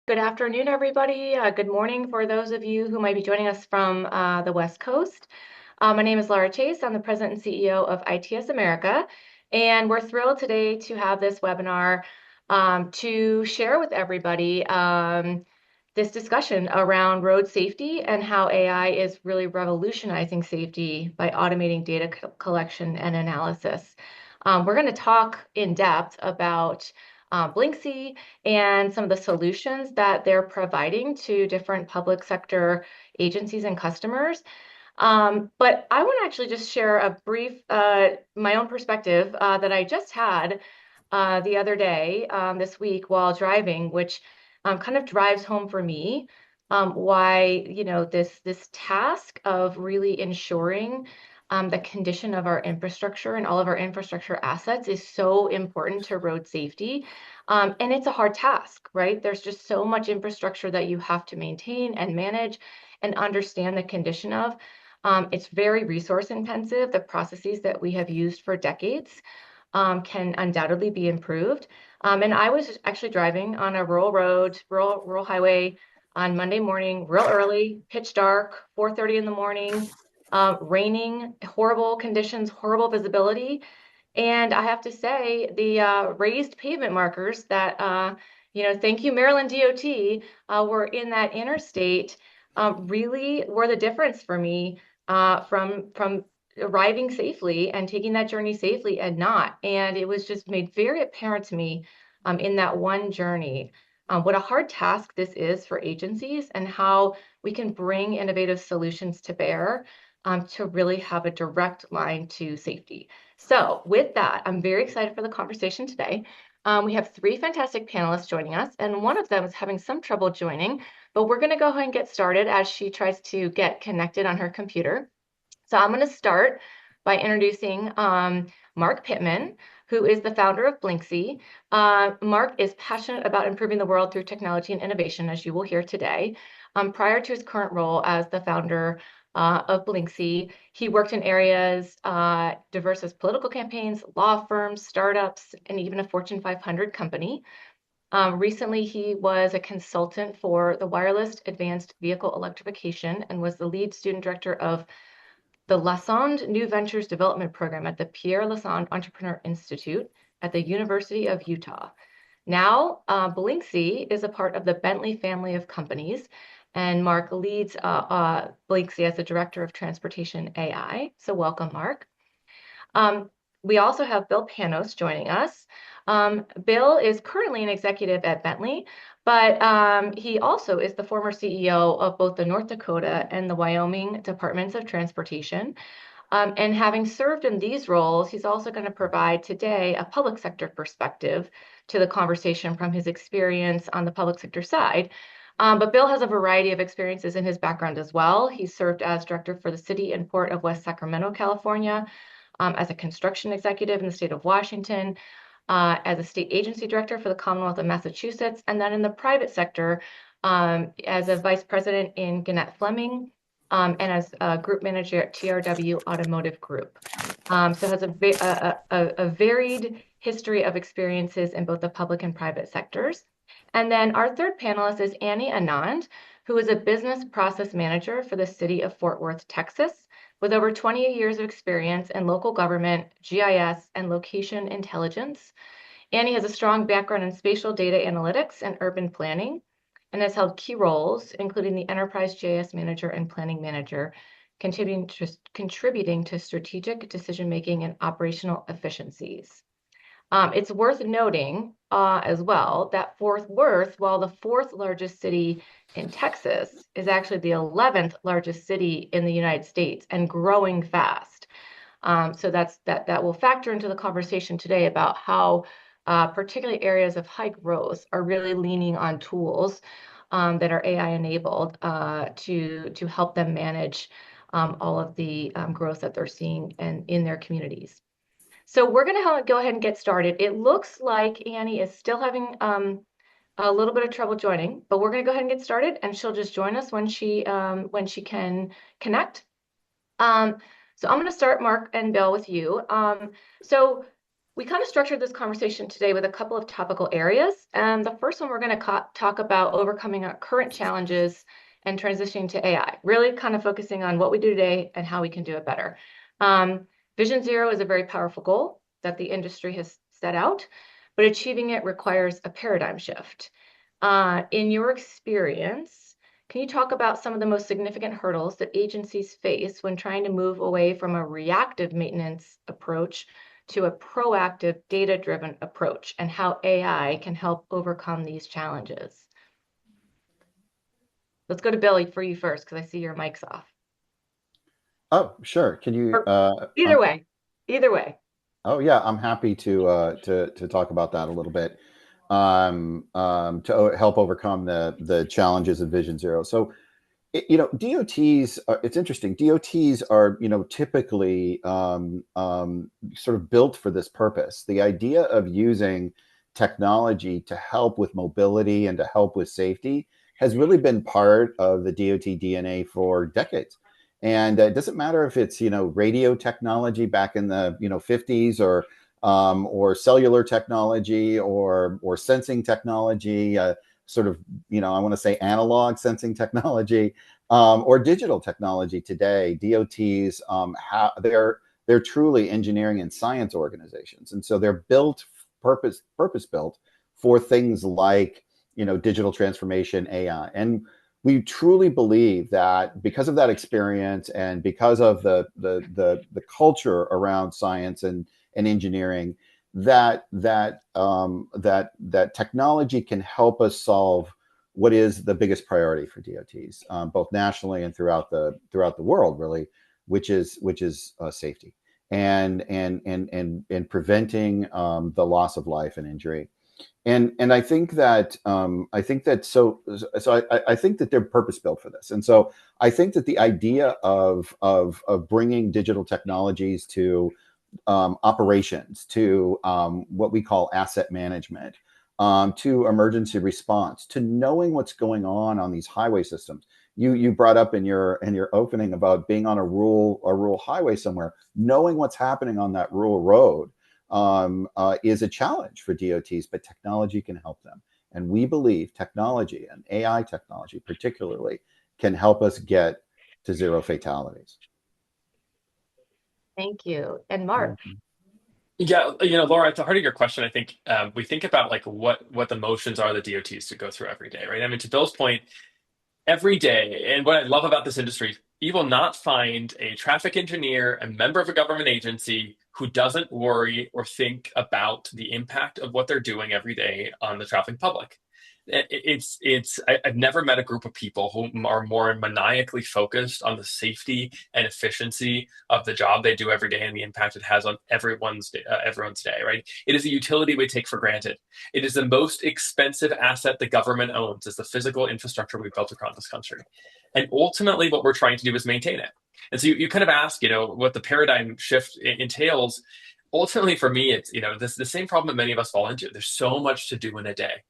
Good afternoon, everybody. Good morning for those of you who might be joining us from the West Coast. My name is Laura Chase. I'm the President and CEO of ITS America, and we're thrilled today to have this webinar to share with everybody this discussion around road safety and how AI is really revolutionizing safety by automating data collection and analysis. We're going to talk in depth about Blyncsy and some of the solutions that they're providing to different public sector agencies and customers. But I want to actually just share a brief, my own perspective that I just had the other day, this week while driving, which kind of drives home for me why, this task of really ensuring the condition of our infrastructure and all of our infrastructure assets is so important to road safety. And it's a hard task, right? There's just so much infrastructure that you have to maintain and manage and understand the condition of. It's very resource intensive. The processes that we have used for decades can undoubtedly be improved. And I was actually driving on a rural road, rural highway on Monday morning, real early, pitch dark, 4:30 in the morning, raining, horrible conditions, horrible visibility. And I have to say, the raised pavement markers that, thank you, Maryland DOT, were in that interstate, really were the difference for me from arriving safely and taking that journey safely and not. And it was just made very apparent to me in that one journey what a hard task this is for agencies and how we can bring innovative solutions to bear to really have a direct line to safety. So with that, I'm very excited for the conversation today. We have three fantastic panelists joining us, and one of them is having some trouble joining, but we're going to go ahead and get started as she tries to get connected on her computer. So I'm going to start by introducing Mark Pittman, who is the founder of Blyncsy. Mark is passionate about improving the world through technology and innovation, as you will hear today. Prior to his current role as the founder of Blyncsy, he worked in areas diverse as political campaigns, law firms, startups, and even a Fortune 500 company. Recently, he was a consultant for the Wireless Advanced Vehicle Electrification and was the lead student director of the Lassonde New Ventures Development Program at the Pierre Lassonde Entrepreneur Institute at the University of Utah. Now, Blyncsy is a part of the Bentley family of companies, and Mark leads Blyncsy as the Director of Transportation AI. So welcome, Mark. We also have Bill Panos joining us. Bill is currently an executive at Bentley, but he also is the former CEO of both the North Dakota and the Wyoming Departments of Transportation. And having served in these roles, he's also going to provide today a public sector perspective to the conversation from his experience on the public sector side. But Bill has a variety of experiences in his background as well. He served as director for the City and Port of West Sacramento, California, as a construction executive in the state of Washington, as a state agency director for the Commonwealth of Massachusetts, and then in the private sector as a vice president in Gannett Fleming, and as a group manager at TRW Automotive Group. So has a varied history of experiences in both the public and private sectors. And then our third panelist is Annie Anand, who is a business process manager for the city of Fort Worth, Texas, with over 28 years of experience in local government, GIS, and location intelligence. Annie has a strong background in spatial data analytics and urban planning, and has held key roles, including the Enterprise GIS Manager and Planning Manager, contributing to strategic decision-making and operational efficiencies. It's worth noting as well that Fort Worth, while the fourth largest city in Texas, is actually the 11th largest city in the United States and growing fast. So that will factor into the conversation today about how particularly areas of high growth are really leaning on tools that are AI enabled to help them manage all of the growth that they're seeing in their communities. So we're going to go ahead and get started. It looks like Annie is still having a little bit of trouble joining, but we're going to go ahead and get started, and she'll just join us when she can connect. So I'm going to start, Mark and Bill, with you. So We kind of structured this conversation today with a couple of topical areas. And the first one, we're going to talk about overcoming our current challenges and transitioning to AI, really kind of focusing on what we do today and how we can do it better. Um, Vision Zero is a very powerful goal that the industry has set out, but achieving it requires a paradigm shift. In your experience, can you talk about some of the most significant hurdles that agencies face when trying to move away from a reactive maintenance approach to a proactive, data-driven approach, and how AI can help overcome these challenges? Let's go to Billy for you first, because I see your mic's off. Oh, sure. Can you, Or either way, either way. oh yeah, I'm happy to talk about that a little bit, help overcome the challenges of Vision Zero. So, DOTs, it's interesting. DOTs are, typically sort of built for this purpose. The idea of using technology to help with mobility and to help with safety has really been part of the DOT DNA for decades. And it doesn't matter if it's, radio technology back in the, 50s, or cellular technology, or sensing technology, sort of, I want to say analog sensing technology, or digital technology today. DOTs, they're truly engineering and science organizations, and so they're built purpose built for things like, digital transformation, AI. And we truly believe that because of that experience and because of the culture around science and engineering, that technology can help us solve what is the biggest priority for DOTs, both nationally and throughout the world, really, which is safety and preventing the loss of life and injury. And I think that they're purpose built for this. And so I think that the idea of bringing digital technologies to operations, to what we call asset management, to emergency response, to knowing what's going on these highway systems. You brought up in your opening about being on a rural highway somewhere. Knowing what's happening on that rural road is a challenge for DOTs, but technology can help them. And we believe technology, and AI technology particularly, can help us get to zero fatalities. Thank you. And Mark. Yeah, Laura, at the heart of your question, I think we think about like what the motions are that DOTs to go through every day, right? I mean, to Bill's point, every day, and what I love about this industry, you will not find a traffic engineer, a member of a government agency who doesn't worry or think about the impact of what they're doing every day on the traveling public. I've never met a group of people who are more maniacally focused on the safety and efficiency of the job they do every day and the impact it has on everyone's day, right? It is a utility we take for granted. It is the most expensive asset the government owns, is the physical infrastructure we've built across this country. And ultimately, what we're trying to do is maintain it. And so you kind of ask, what the paradigm shift entails. Ultimately, for me, it's, the same problem that many of us fall into. There's so much to do in a day.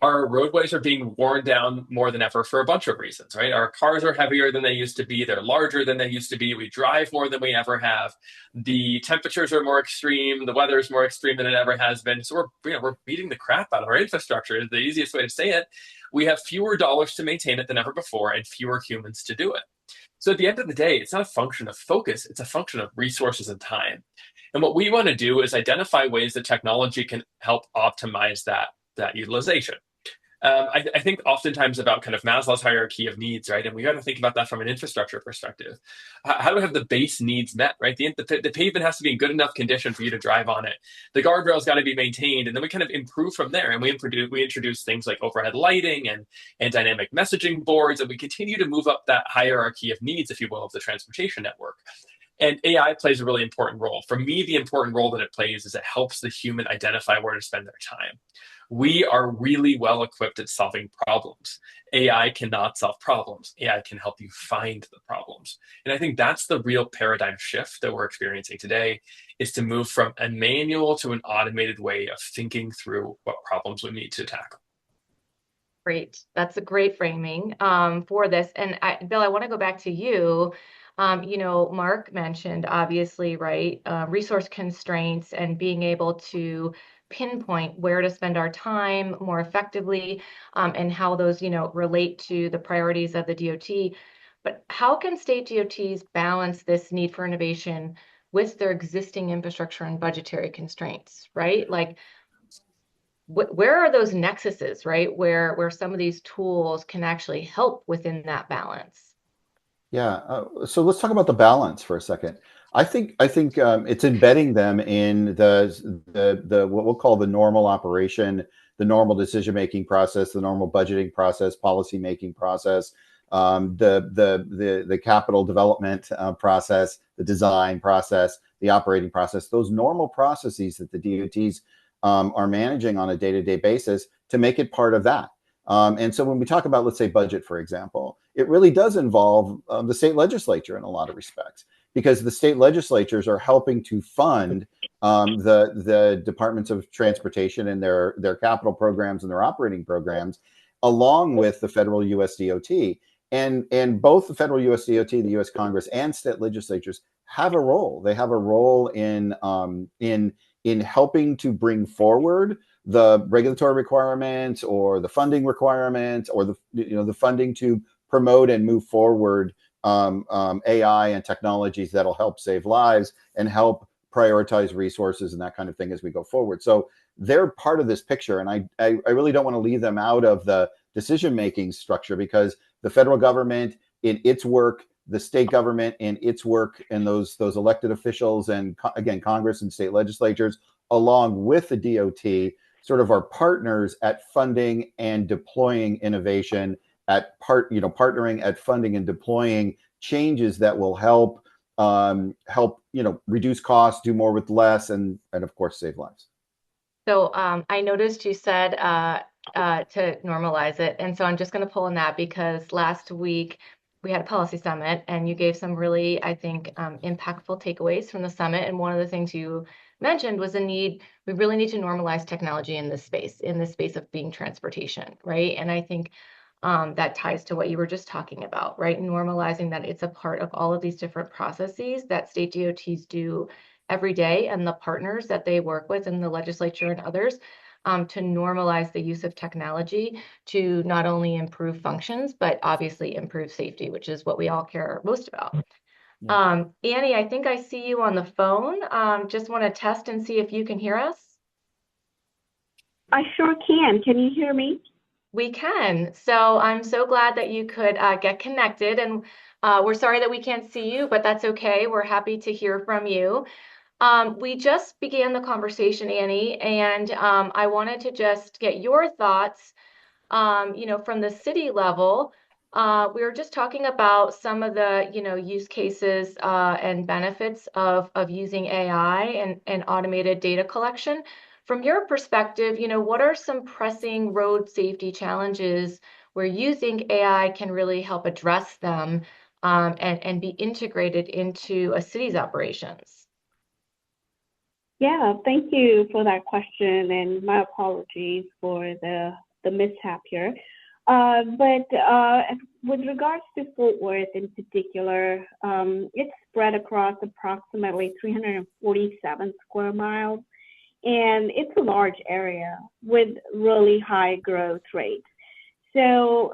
Our roadways are being worn down more than ever for a bunch of reasons, right? Our cars are heavier than they used to be. They're larger than they used to be. We drive more than we ever have. The temperatures are more extreme. The weather is more extreme than it ever has been. So we're beating the crap out of our infrastructure, is the easiest way to say it. We have fewer dollars to maintain it than ever before and fewer humans to do it. So at the end of the day, it's not a function of focus. It's a function of resources and time. And what we want to do is identify ways that technology can help optimize that utilization. I think oftentimes about kind of Maslow's hierarchy of needs, right? And we got to think about that from an infrastructure perspective. How do we have the base needs met, right? The pavement has to be in good enough condition for you to drive on it. The guardrail's got to be maintained, and then we kind of improve from there. And we introduce things like overhead lighting and dynamic messaging boards, and we continue to move up that hierarchy of needs, if you will, of the transportation network. And AI plays a really important role. For me, the important role that it plays is it helps the human identify where to spend their time. We are really well equipped at solving problems. AI cannot solve problems. AI can help you find the problems. And I think that's the real paradigm shift that we're experiencing today, is to move from a manual to an automated way of thinking through what problems we need to tackle. Great. That's a great framing for this. And Bill, I want to go back to you. Mark mentioned obviously, right, resource constraints and being able to pinpoint where to spend our time more effectively, and how those, relate to the priorities of the DOT. But how can state DOTs balance this need for innovation with their existing infrastructure and budgetary constraints, right? Like, where are those nexuses, right? Where some of these tools can actually help within that balance. Yeah. So let's talk about the balance for a second. I think it's embedding them in the what we'll call the normal operation, the normal decision making process, the normal budgeting process, policy making process, the capital development process, the design process, the operating process. Those normal processes that the DOTs are managing on a day-to-day basis to make it part of that. And so when we talk about, let's say, budget, for example, it really does involve the state legislature in a lot of respects, because the state legislatures are helping to fund the departments of transportation and their capital programs and their operating programs, along with the federal USDOT. And both the federal USDOT, the U.S. Congress, and state legislatures have a role. They have a role in helping to bring forward the regulatory requirements or the funding requirements or the funding to promote and move forward AI and technologies that'll help save lives and help prioritize resources and that kind of thing as we go forward. So they're part of this picture, and I really don't want to leave them out of the decision making structure, because the federal government in its work, the state government in its work, and those elected officials, and again Congress and state legislatures, along with the DOT, sort of are partners at funding and deploying innovation, partnering at funding and deploying changes that will help reduce costs, do more with less, and of course save lives. So I noticed you said to normalize it. And so I'm just going to pull on that because last week we had a policy summit and you gave some really, I think, impactful takeaways from the summit. And one of the things you mentioned was we really need to normalize technology in this space of being transportation, right? And I think that ties to what you were just talking about, right? Normalizing that it's a part of all of these different processes that state DOTs do every day, and the partners that they work with in the legislature and others, to normalize the use of technology to not only improve functions, but obviously improve safety, which is what we all care most about. Yeah. Annie, I think I see you on the phone. Just want to test and see if you can hear us. I sure can. Can you hear me? We can. So I'm so glad that you could get connected, and we're sorry that we can't see you, but that's okay. We're happy to hear from you. We just began the conversation, Annie, and I wanted to just get your thoughts, from the city level. We were just talking about some of the, use cases and benefits of using AI and automated data collection. From your perspective, what are some pressing road safety challenges where you think AI can really help address them, and be integrated into a city's operations? Yeah, thank you for that question, and my apologies for the mishap here. But with regards to Fort Worth in particular, it's spread across approximately 347 square miles, and it's a large area with really high growth rates. So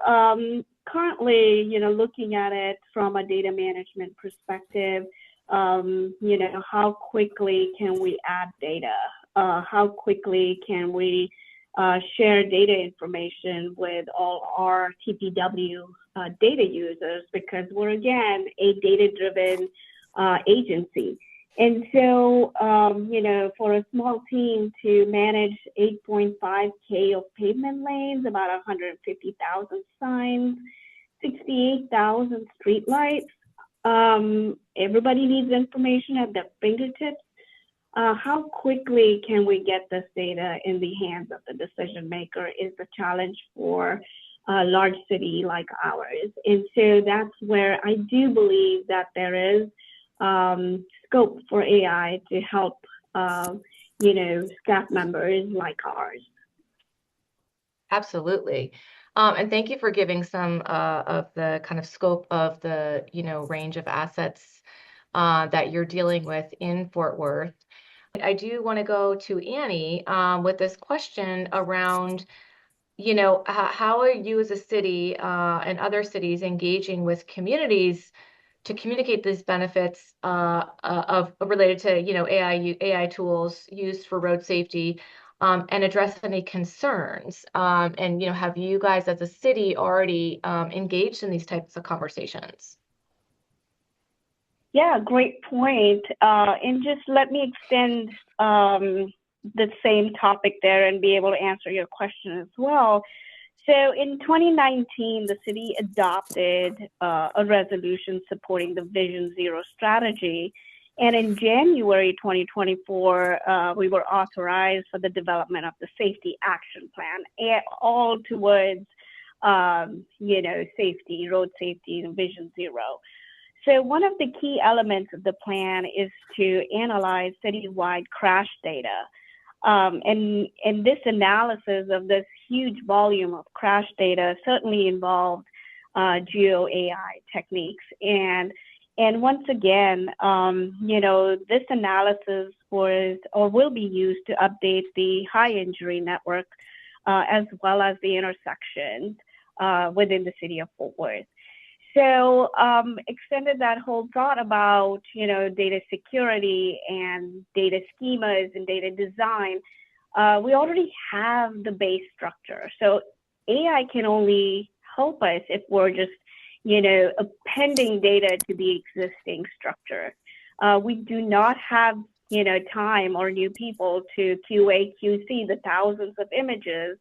currently, looking at it from a data management perspective, how quickly can we add data? How quickly can we share data information with all our TPW data users? Because we're, again, a data-driven agency. And so, for a small team to manage 8.5K of pavement lanes, about 150,000 signs, 68,000 streetlights, everybody needs information at their fingertips. How quickly can we get this data in the hands of the decision maker is the challenge for a large city like ours. And so that's where I do believe that there is scope for AI to help, staff members like ours. Absolutely. And thank you for giving some of the kind of scope of the, range of assets that you're dealing with in Fort Worth. I do want to go to Annie with this question around, how are you as a city and other cities engaging with communities to communicate these benefits of related to, AI tools used for road safety, and address any concerns. And have you guys as a city already engaged in these types of conversations? Yeah, great point. And just let me extend the same topic there and be able to answer your question as well. So in 2019, the city adopted a resolution supporting the Vision Zero strategy. And in January 2024, we were authorized for the development of the Safety Action Plan, all towards, safety, road safety, and Vision Zero. So one of the key elements of the plan is to analyze citywide crash data. And this analysis of this huge volume of crash data certainly involved geo AI techniques. And once again, this analysis will be used to update the high injury network as well as the intersections within the city of Fort Worth. So extended that whole thought about, data security and data schemas and data design, we already have the base structure. So AI can only help us if we're just, appending data to the existing structure. We do not have, time or new people to QA, QC the thousands of images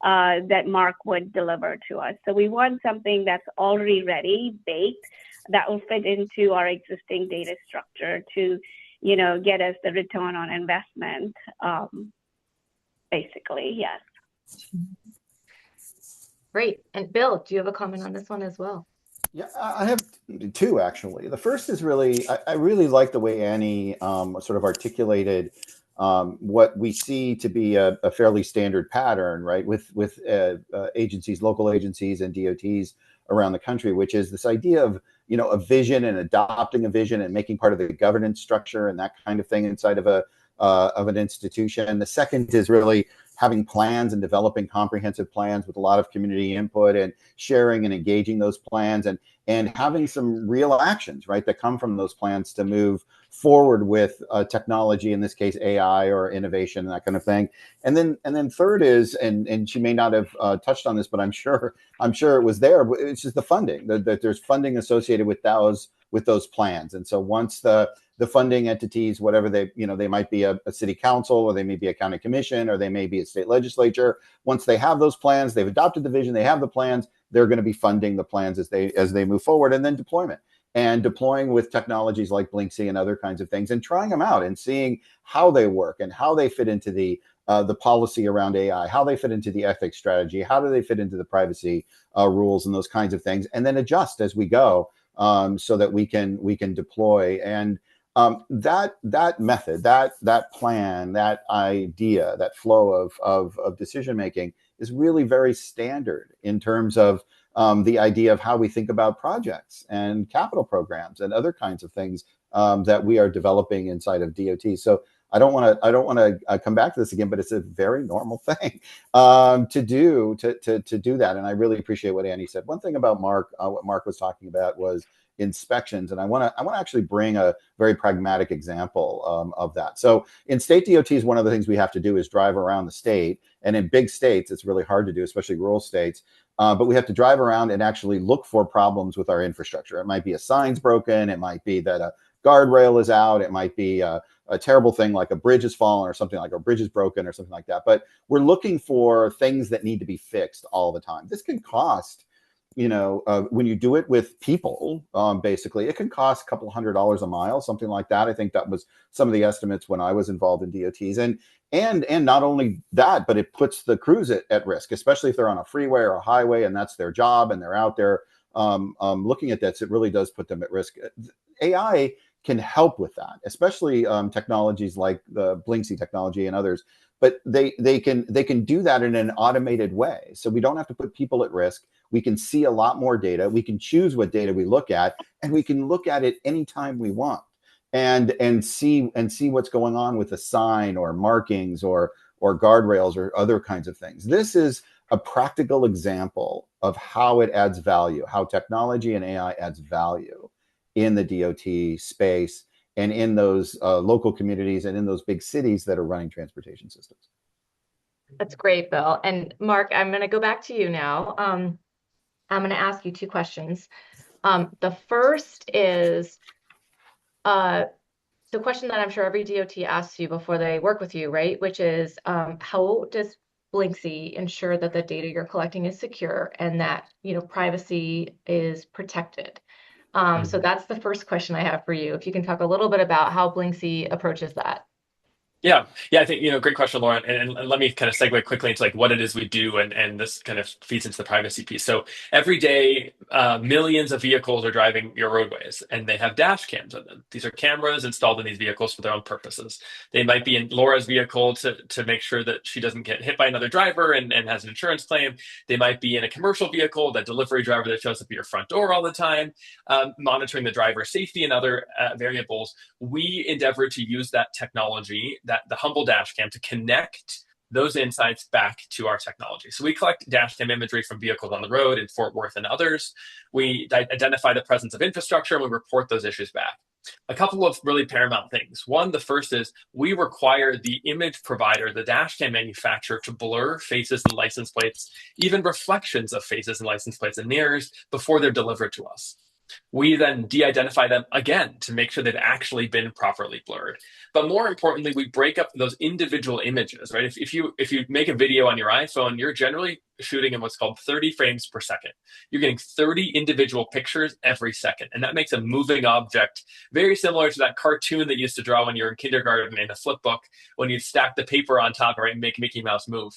that Mark would deliver to us. So we want something that's already ready, baked, that will fit into our existing data structure to, get us the return on investment, basically, yes. Great. And Bill, do you have a comment on this one as well? Yeah, I have two actually. The first is really, I really like the way Annie sort of articulated what we see to be a fairly standard pattern, right, with agencies, local agencies, and DOTs around the country, which is this idea of a vision and adopting a vision and making part of the governance structure and that kind of thing inside of an institution. The second is really having plans and developing comprehensive plans with a lot of community input and sharing and engaging those plans and having some real actions, right, that come from those plans to move forward with technology, in this case AI or innovation and that kind of thing. And then third is, and she may not have touched on this, but I'm sure it was there. It's just the funding. That there's funding associated with those plans. And so once the funding entities, whatever they might be a city council, or they may be a county commission, or they may be a state legislature. Once they have those plans, they've adopted the vision, they have the plans, they're going to be funding the plans as they move forward, and then deploying with technologies like Blinksy and other kinds of things, and trying them out and seeing how they work and how they fit into the policy around AI, how they fit into the ethics strategy, how do they fit into the privacy rules and those kinds of things, and then adjust as we go so that we can deploy. And that method, that plan, that idea, that flow of decision making is really very standard in terms of the idea of how we think about projects and capital programs and other kinds of things that we are developing inside of DOT. So I don't want to come back to this again, but it's a very normal thing to do that. And I really appreciate what Annie said. One thing about Mark, what Mark was talking about was inspections, and I want to actually bring a very pragmatic example of that. So in state DOTs, one of the things we have to do is drive around the state, and in big states it's really hard to do, especially rural states. But we have to drive around and actually look for problems with our infrastructure. It might be a sign's broken, it might be that a guardrail is out, it might be a terrible thing like a bridge has fallen or something, like a bridge is broken or something like that. But we're looking for things that need to be fixed all the time. This can cost, when you do it with people, basically, it can cost a couple $100 a mile, something like that. I think that was some of the estimates when I was involved in DOTs. And not only that, but it puts the crews at risk, especially if they're on a freeway or a highway and that's their job and they're out there looking at that. So it really does put them at risk. AI can help with that, especially technologies like the Blinksy technology and others but they can do that in an automated way. So we don't have to put people at risk. We can see a lot more data. We can choose what data we look at, and we can look at it anytime we want, and see what's going on with a sign or markings or guardrails or other kinds of things. This is a practical example of how it adds value, how technology and AI adds value in the DOT space and in those local communities and in those big cities that are running transportation systems. That's great, Bill. And Mark, I'm going to go back to you now. I'm going to ask you two questions. The first is the question that I'm sure every DOT asks you before they work with you, right? Which is, how does Blinksy ensure that the data you're collecting is secure and that, privacy is protected? So that's the first question I have for you. If you can talk a little bit about how Blinksy approaches that. Yeah, I think, great question, Lauren. And let me kind of segue quickly into like what it is we do, and this kind of feeds into the privacy piece. So every day, millions of vehicles are driving your roadways, and they have dash cams on them. These are cameras installed in these vehicles for their own purposes. They might be in Laura's vehicle to make sure that she doesn't get hit by another driver and has an insurance claim. They might be in a commercial vehicle, that delivery driver that shows up at your front door all the time, monitoring the driver's safety and other variables. We endeavor to use that technology, that the humble dash cam, to connect those insights back to our technology. So we collect dash cam imagery from vehicles on the road in Fort Worth and others. We identify the presence of infrastructure, and we report those issues back. A couple of really paramount things. One, the first is we require the image provider, the dash cam manufacturer, to blur faces and license plates, even reflections of faces and license plates and mirrors, before they're delivered to us. We then de-identify them again to make sure they've actually been properly blurred. But more importantly, we break up those individual images, right? If you make a video on your iPhone, you're generally shooting in what's called 30 frames per second. You're getting 30 individual pictures every second. And that makes a moving object very similar to that cartoon that you used to draw when you were in kindergarten in a flip book, when you'd stack the paper on top, right, and make Mickey Mouse move.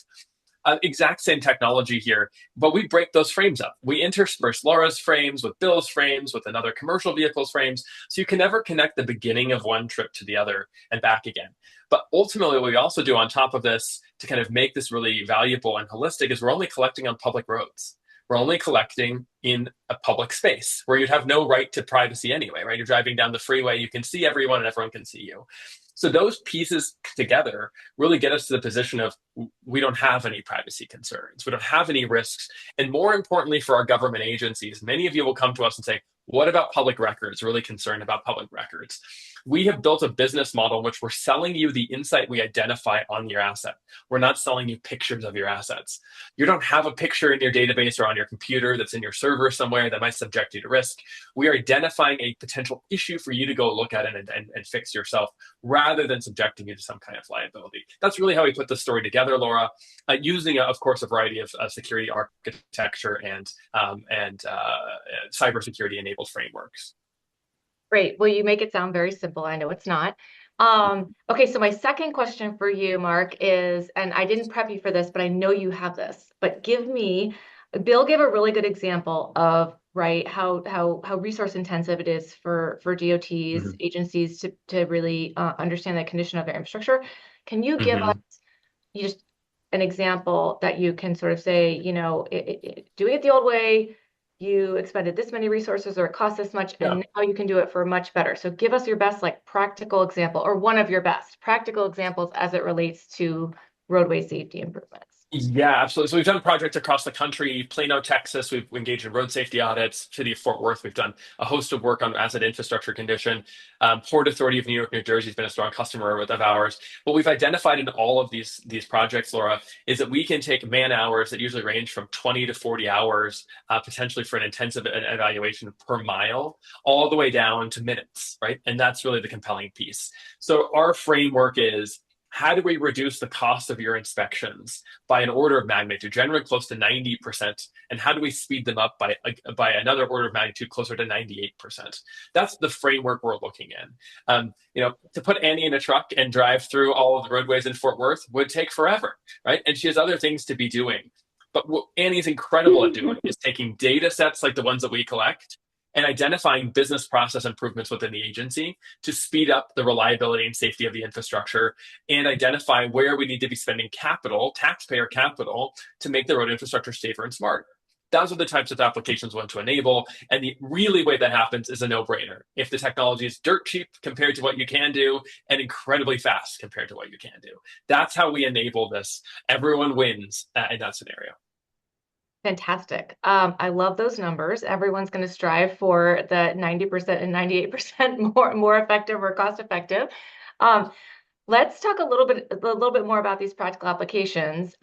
Exact same technology here, but we break those frames up. We intersperse Laura's frames with Bill's frames, with another commercial vehicle's frames, so you can never connect the beginning of one trip to the other and back again. But ultimately, what we also do on top of this to kind of make this really valuable and holistic is we're only collecting on public roads. We're only collecting in a public space where you'd have no right to privacy anyway, right? You're driving down the freeway, you can see everyone and everyone can see you. So those pieces together really get us to the position of we don't have any privacy concerns. We don't have any risks. And more importantly, for our government agencies, many of you will come to us and say, what about public records? Really concerned about public records. We have built a business model in which we're selling you the insight we identify on your asset. We're not selling you pictures of your assets. You don't have a picture in your database or on your computer that's in your server somewhere that might subject you to risk. We are identifying a potential issue for you to go look at it and fix yourself, rather than subjecting you to some kind of liability. That's really how we put the story together, Laura, using, of course, a variety of security architecture and cybersecurity enabled frameworks. Great. Well, you make it sound very simple. I know it's not. Okay, so my second question for you, Mark, is, and I didn't prep you for this, but I know you have this, but Bill gave a really good example of, right, how resource intensive it is for DOTs, agencies to really understand the condition of their infrastructure. Can you give us just an example that you can sort of say, doing it the old way, you expended this many resources or it cost this much, and now you can do it for much better. So give us your best practical example, or one of your best practical examples as it relates to roadway safety improvements. Yeah, absolutely. So we've done projects across the country. Plano, Texas, we've engaged in road safety audits. City of Fort Worth, we've done a host of work on asset infrastructure condition. Port Authority of New York, New Jersey has been a strong customer of ours. What we've identified in all of these projects, Laura, is that we can take man hours that usually range from 20 to 40 hours, potentially for an intensive evaluation per mile, all the way down to minutes, right? And that's really the compelling piece. So our framework is, how do we reduce the cost of your inspections by an order of magnitude, generally close to 90%? And how do we speed them up by another order of magnitude, closer to 98%? That's the framework we're looking in. To put Annie in a truck and drive through all of the roadways in Fort Worth would take forever, right? And she has other things to be doing. But what Annie's incredible at doing is taking data sets like the ones that we collect and identifying business process improvements within the agency to speed up the reliability and safety of the infrastructure and identify where we need to be spending capital, taxpayer capital, to make the road infrastructure safer and smarter. Those are the types of applications we want to enable. And the really way that happens is a no-brainer. If the technology is dirt cheap compared to what you can do and incredibly fast compared to what you can do. That's how we enable this. Everyone wins in that scenario. Fantastic. I love those numbers. Everyone's going to strive for the 90% and 98% more effective or cost effective. Let's talk a little bit more about these practical applications.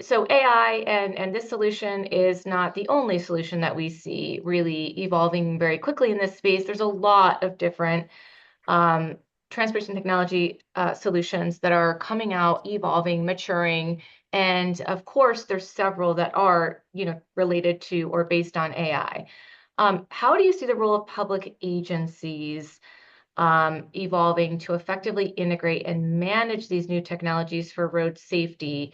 So AI and this solution is not the only solution that we see really evolving very quickly in this space. There's a lot of different um, transportation technology solutions that are coming out, evolving, maturing, and of course, there's several that are, related to or based on AI. How do you see the role of public agencies evolving to effectively integrate and manage these new technologies for road safety?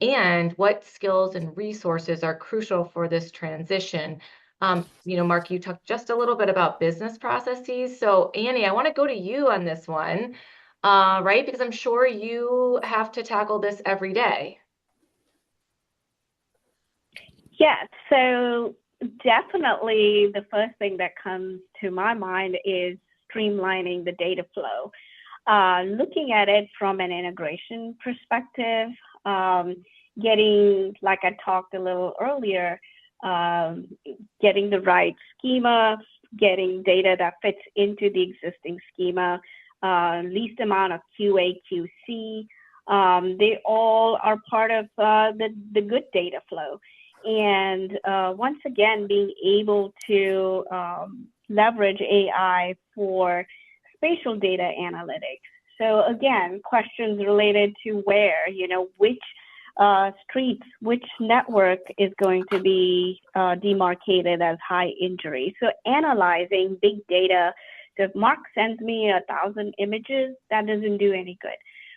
And what skills and resources are crucial for this transition? Mark, you talked just a little bit about business processes. So, Annie, I want to go to you on this one, right? Because I'm sure you have to tackle this every day. Yeah, so definitely the first thing that comes to my mind is streamlining the data flow. Looking at it from an integration perspective, getting, like I talked a little earlier, getting the right schema, getting data that fits into the existing schema, least amount of QA, QC. They all are part of the good data flow. And once again, being able to leverage AI for spatial data analytics. So again, questions related to where, which streets, which network is going to be demarcated as high injury. So analyzing big data. So if Mark sends me 1,000 images, that doesn't do any good.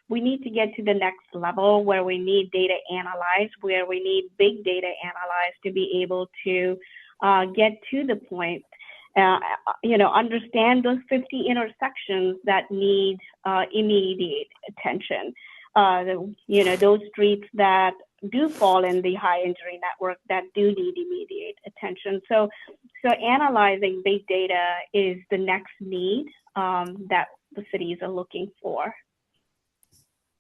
We need to get to the next level where we need data analyzed, where we need big data analyzed to be able to get to the point, understand those 50 intersections that need immediate attention. Those streets that do fall in the high injury network that do need immediate attention. So analyzing big data is the next need that the cities are looking for.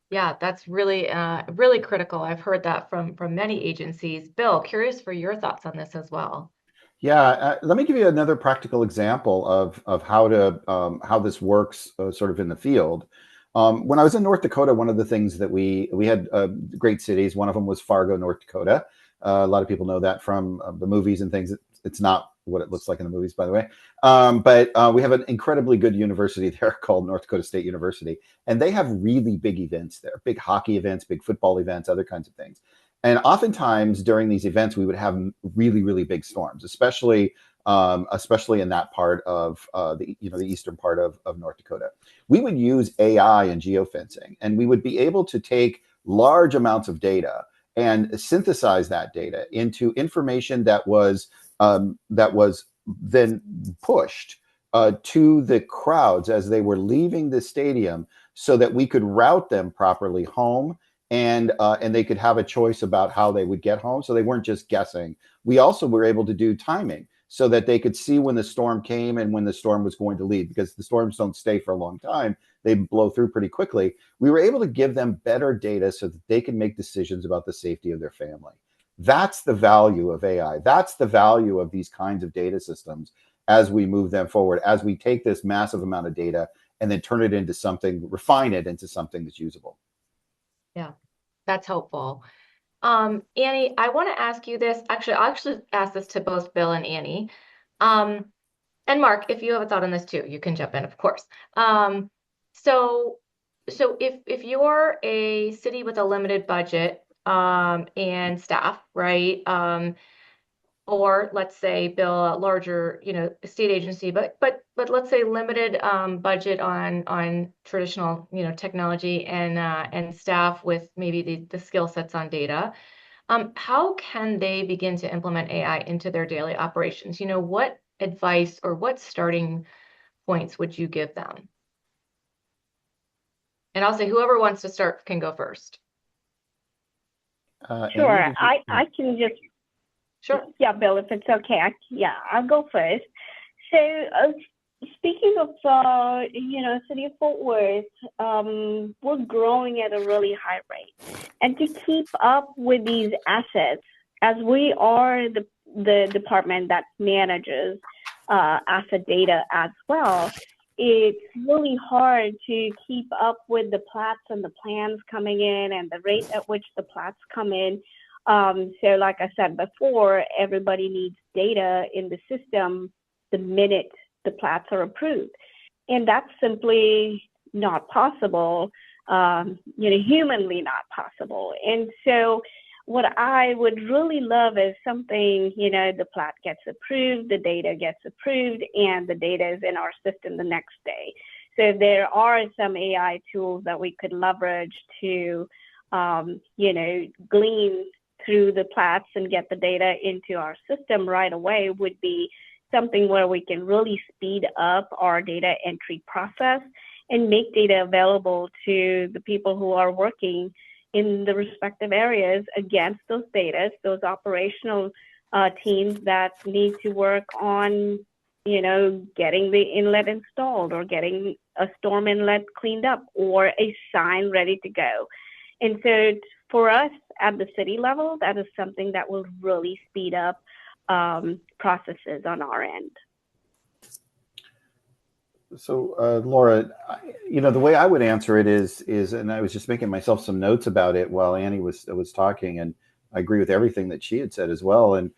Yeah, that's really, really critical. I've heard that from many agencies. Bill, curious for your thoughts on this as well. Yeah, let me give you another practical example of how this works sort of in the field. When I was in North Dakota, one of the things that we had great cities. One of them was Fargo, North Dakota. A lot of people know that from the movies and things. It's not what it looks like in the movies, by the way. But we have an incredibly good university there called North Dakota State University, and they have really big events there, big hockey events, big football events, other kinds of things. And oftentimes during these events, we would have really, really big storms, especially in that part of the eastern part of North Dakota. We would use AI and geofencing, and we would be able to take large amounts of data and synthesize that data into information that was then pushed to the crowds as they were leaving the stadium, so that we could route them properly home, and they could have a choice about how they would get home, so they weren't just guessing. We also were able to do timing so that they could see when the storm came and when the storm was going to leave, because the storms don't stay for a long time. They blow through pretty quickly. We were able to give them better data so that they can make decisions about the safety of their family. That's the value of AI. That's the value of these kinds of data systems as we move them forward, as we take this massive amount of data and then turn it into something, refine it into something that's usable. Yeah, that's helpful. Annie, I want to ask you this. Actually, I'll actually ask this to both Bill and Annie. And Mark, if you have a thought on this too, you can jump in, of course. So if you're a city with a limited budget and staff, right? Or let's say, Bill, a larger, state agency, but let's say limited budget on traditional, technology and staff with maybe the skill sets on data. How can they begin to implement AI into their daily operations? What advice or what starting points would you give them? And I'll say whoever wants to start can go first. Annie, Sure. did you? Yeah. I can just, Sure. yeah, Bill, if it's okay. I'll go first. So, speaking of, City of Fort Worth, we're growing at a really high rate. And to keep up with these assets, as we are the department that manages asset data as well, it's really hard to keep up with the plats and the plans coming in and the rate at which the plats come in. So like I said before, everybody needs data in the system the minute the plats are approved. And that's simply not possible, humanly not possible. And so what I would really love is something, the plat gets approved, the data gets approved, and the data is in our system the next day. So there are some AI tools that we could leverage to, glean through the plats and get the data into our system right away would be something where we can really speed up our data entry process and make data available to the people who are working in the respective areas against those data, those operational teams that need to work on, getting the inlet installed or getting a storm inlet cleaned up or a sign ready to go. And so for us at the city level, that is something that will really speed up processes on our end. So, Laura, the way I would answer it is, and I was just making myself some notes about it while Annie was talking, and I agree with everything that she had said as well, and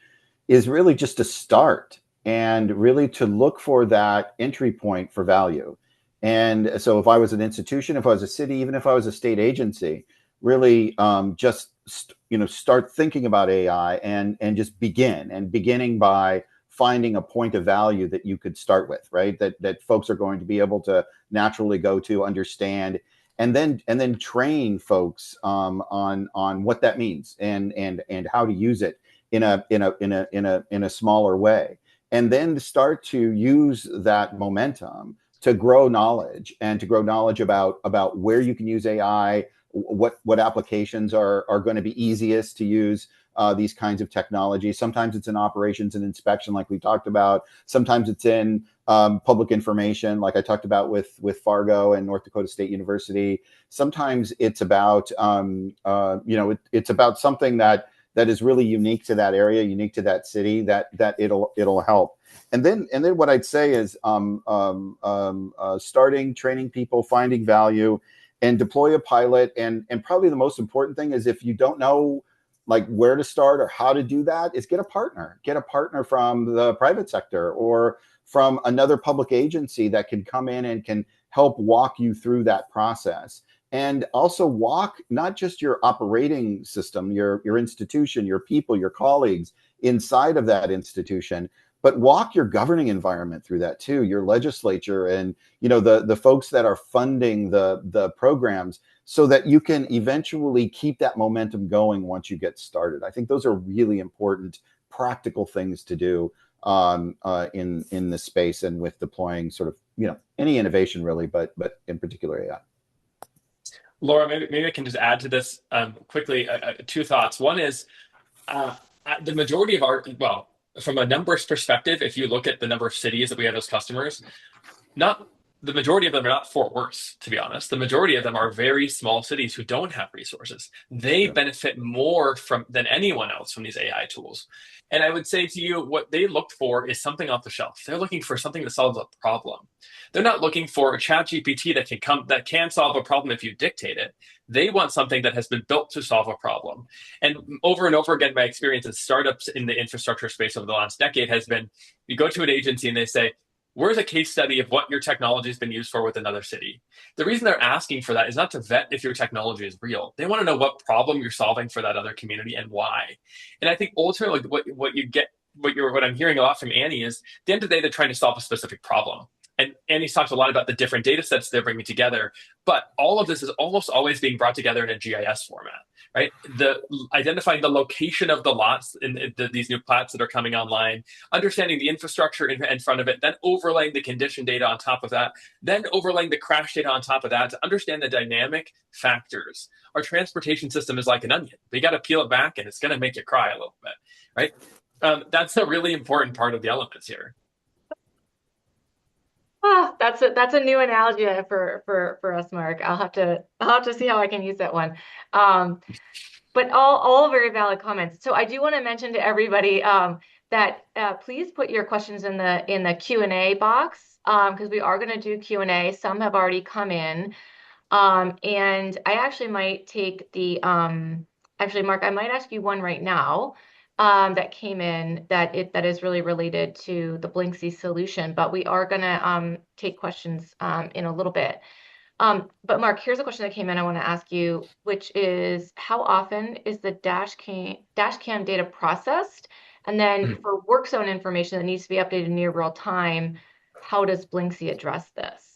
is really just to start and really to look for that entry point for value. And so if I was an institution, if I was a city, even if I was a state agency, really start thinking about AI and just beginning by finding a point of value that you could start with, right? That folks are going to be able to naturally go to, understand, and then train folks on what that means and how to use it in a smaller way, and then start to use that momentum to grow knowledge and to grow knowledge about where you can use AI, what applications are going to be easiest to use these kinds of technologies. Sometimes it's in operations and inspection, like we talked about. Sometimes it's in public information, like I talked about with Fargo and North Dakota State University. Sometimes it's about it's about something that is really unique to that area, unique to that city, that it'll help. And then what I'd say is starting, training people, finding value, and deploy a pilot. And probably the most important thing is, if you don't know like where to start or how to do that, is get a partner from the private sector or from another public agency that can come in and can help walk you through that process. And also walk not just your operating system, your institution, your people, your colleagues inside of that institution, but walk your governing environment through that too, your legislature and the folks that are funding the programs, so that you can eventually keep that momentum going once you get started. I think those are really important practical things to do in this space and with deploying sort of any innovation really, but in particular AI. Laura, maybe I can just add to this quickly. Two thoughts. One is the majority of from a numbers perspective, if you look at the number of cities that we have as customers, the majority of them are not Fort Worth, to be honest. The majority of them are very small cities who don't have resources. They benefit more than anyone else from these AI tools. And I would say to you, what they look for is something off the shelf. They're looking for something that solves a problem. They're not looking for a chat GPT that can solve a problem if you dictate it. They want something that has been built to solve a problem. And over again, my experience in startups in the infrastructure space over the last decade has been, you go to an agency and they say, where's a case study of what your technology has been used for with another city? The reason they're asking for that is not to vet if your technology is real. They want to know what problem you're solving for that other community and why. And I think ultimately what I'm hearing a lot from Annie is, at the end of the day, they're trying to solve a specific problem. And Annie's talked a lot about the different data sets they're bringing together, but all of this is almost always being brought together in a GIS format, right? The identifying the location of the lots in these new plats that are coming online, understanding the infrastructure in front of it, then overlaying the condition data on top of that, then overlaying the crash data on top of that to understand the dynamic factors. Our transportation system is like an onion. You got to peel it back, and it's going to make you cry a little bit, right? That's a really important part of the elements here. Ah, that's a new analogy for us, Mark. I'll have to see how I can use that one. But all very valid comments. So I do want to mention to everybody that please put your questions in the Q&A box because we are going to do Q&A. Some have already come in. And I actually might take actually, Mark, I might ask you one right now that came in that is really related to the Blinksy solution, but we are going to take questions in a little bit. But Mark, here's a question that came in I want to ask you, which is how often is the dash cam data processed? And then for work zone information that needs to be updated near real time, how does Blinksy address this?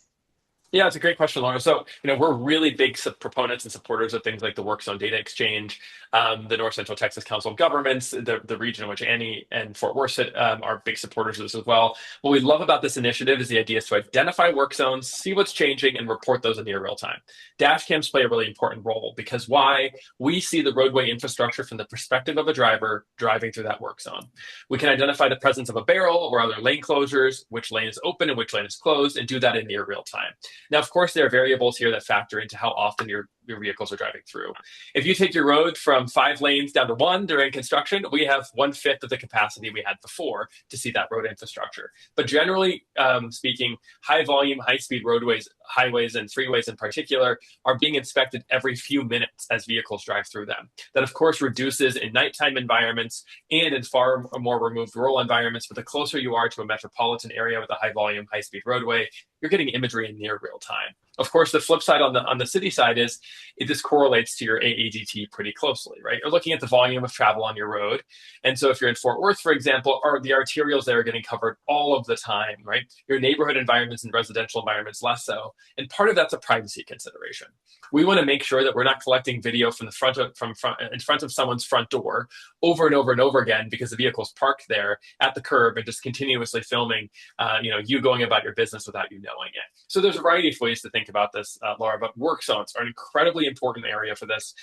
Yeah, it's a great question, Laura. So, we're really big proponents and supporters of things like the Work Zone Data Exchange, the North Central Texas Council of Governments, the region in which Annie and Fort Worth sit, are big supporters of this as well. What we love about this initiative is the idea is to identify work zones, see what's changing, and report those in near real time. Dash cams play a really important role because why? We see the roadway infrastructure from the perspective of a driver driving through that work zone. We can identify the presence of a barrel or other lane closures, which lane is open and which lane is closed, and do that in near real time. Now, of course, there are variables here that factor into how often your vehicles are driving through. If you take your road from 5 lanes down to 1 during construction, we have 1/5 of the capacity we had before to see that road infrastructure. But generally speaking, high volume, high speed roadways, highways, and freeways in particular are being inspected every few minutes as vehicles drive through them. That, of course, reduces in nighttime environments and in far more removed rural environments. But the closer you are to a metropolitan area with a high volume, high speed roadway, you're getting imagery in near real time. Of course, the flip side on the city side is this correlates to your AADT pretty closely, right? You're looking at the volume of travel on your road. And so if you're in Fort Worth, for example, the arterials there are getting covered all of the time, right? Your neighborhood environments and residential environments less so. And part of that's a privacy consideration. We want to make sure that we're not collecting video from in front of someone's front door over and over and over again because the vehicle's parked there at the curb and just continuously filming, you going about your business without you knowing it. So there's a variety of ways to think about this, Laura, but work zones are an incredibly important area for this.